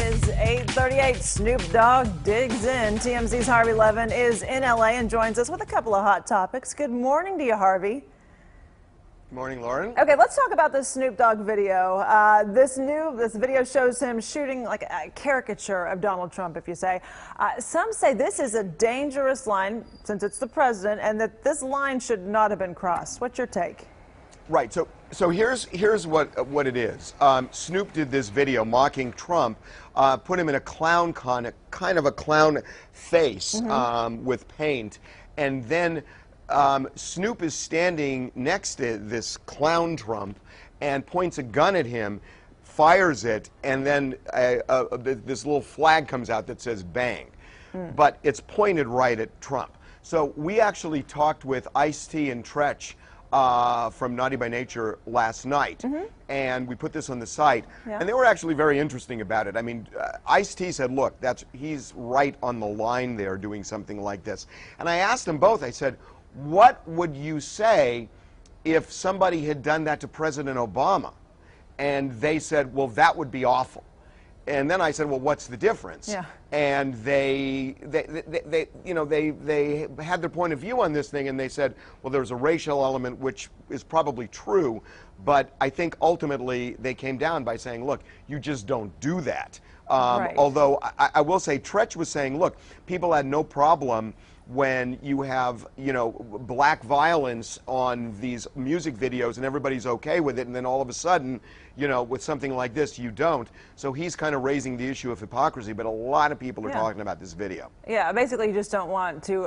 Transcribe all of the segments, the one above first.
It is 8:38. Snoop Dogg digs in. TMZ's Harvey Levin is in LA and joins us with a couple of hot topics. Good morning to you, Harvey. Good morning, Lauren. Okay, let's talk about this Snoop Dogg video. This video shows him shooting like a caricature of Donald Trump, if you say. Some say this is a dangerous line since it's the president, and that this line should not have been crossed. What's your take? Right. So here's what it is. Snoop did this video mocking Trump, put him in a clown kind of a clown face with paint, and then Snoop is standing next to this clown Trump and points a gun at him, fires it, and then this little flag comes out that says bang. But it's pointed right at Trump. So we actually talked with Ice-T and Tretch from Naughty by Nature last night, and we put this on the site, and they were actually very interesting about it. I mean, Ice-T said, look, he's right on the line there doing something like this. And I asked them both, I said, what would you say if somebody had done that to President Obama? And they said, well, that would be awful. And then I said, well, what's the difference? Yeah. And they had their point of view on this thing, and they said, well, there's a racial element, which is probably true, but I think ultimately they came down by saying, look, you just don't do that. Right. Although I will say, Tretch was saying, look, people had no problem when you have, black violence on these music videos and everybody's okay with it, and then all of a sudden, with something like this, you don't. So he's kind of raising the issue of hypocrisy, but a lot of people are talking about this video. Yeah, basically you just don't want to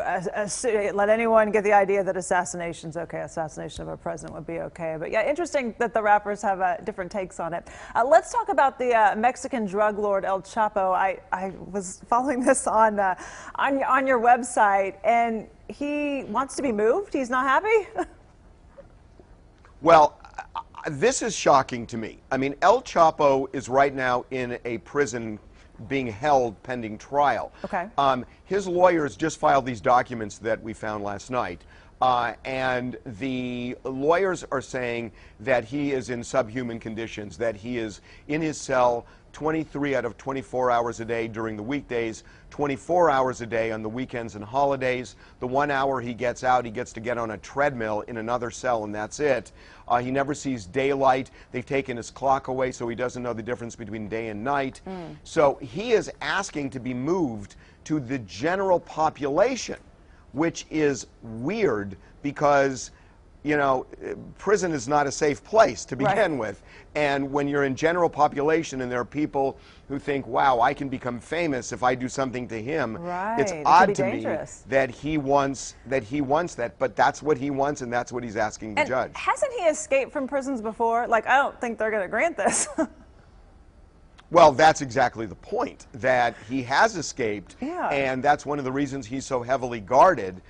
let anyone get the idea that assassination's okay. Assassination of a president would be okay. But yeah, interesting that the rappers have different takes on it. Let's talk about the Mexican drug lord El Chapo. I was following this on your website, and he wants to be moved. He's not happy? Well, this is shocking to me. I mean, El Chapo is right now in a prison being held pending trial. Okay. His lawyers just filed these documents that we found last night. And the lawyers are saying that he is in subhuman conditions, that he is in his cell 23 out of 24 hours a day during the weekdays, 24 hours a day on the weekends and holidays. The 1 hour he gets out, he gets to get on a treadmill in another cell, and that's it. He never sees daylight. They've taken his clock away, so he doesn't know the difference between day and night. So he is asking to be moved to the general population, which is weird because, prison is not a safe place to begin with. And when you're in general population and there are people who think, wow, I can become famous if I do something to him, it's odd to me that he wants that. But that's what he wants, and that's what he's asking the judge. Hasn't he escaped from prisons before? Like, I don't think they're going to grant this. Well, that's exactly the point, that he has escaped, and that's one of the reasons he's so heavily guarded.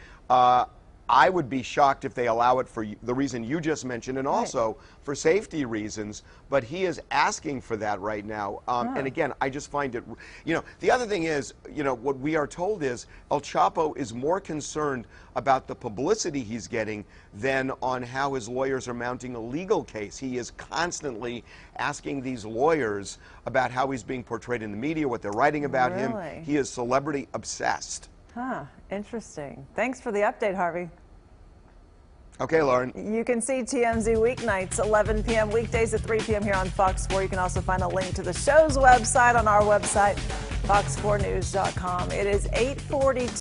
I would be shocked if they allow it for the reason you just mentioned, and also for safety reasons, but he is asking for that right now. And again, I just find it, the other thing is, what we are told is El Chapo is more concerned about the publicity he's getting than on how his lawyers are mounting a legal case. He is constantly asking these lawyers about how he's being portrayed in the media, what they're writing about him. He is celebrity obsessed. Huh, interesting. Thanks for the update, Harvey. Okay, Lauren. You can see TMZ weeknights, 11 p.m. weekdays at 3 p.m. here on Fox 4. You can also find a link to the show's website on our website, fox4news.com. It is 8:42.